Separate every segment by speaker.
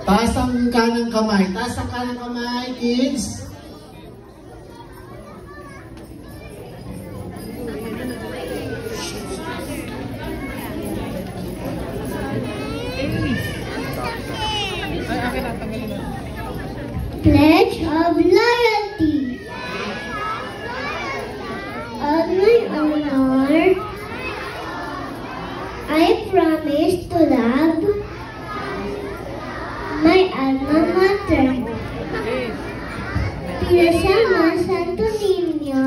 Speaker 1: Taas ang kanang kamay. Taas ang kanang kamay, kids.
Speaker 2: Pledge of loyalty. On my honor, I promise to love my alma mater, Pinasama Santo Niño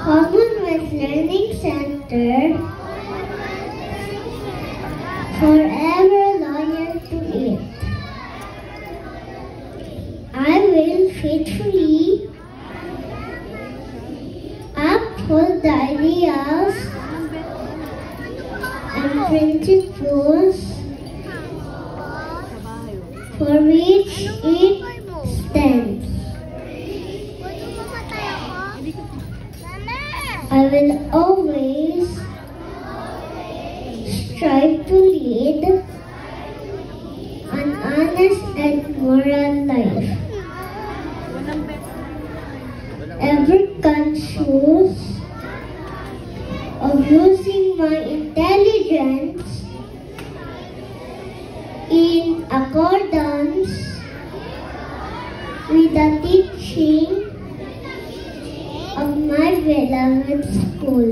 Speaker 2: Commonwealth Learning Center, forever loyal to it. I will faithfully uphold the ideals and principles for which it stands. I will always strive to lead an honest and moral life, ever conscious of using my intelligence in accordance with the teaching of my beloved school.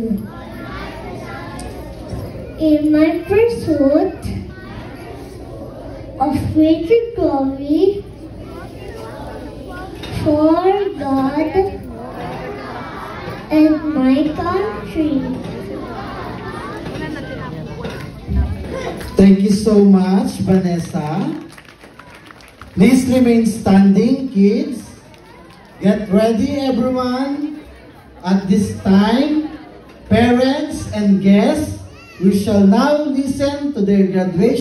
Speaker 2: In my pursuit of greater glory for God and my country.
Speaker 1: Thank you so much, Vanessa. Please remain standing, kids. Get ready, everyone. At this time, parents and guests, we shall now listen to their graduation.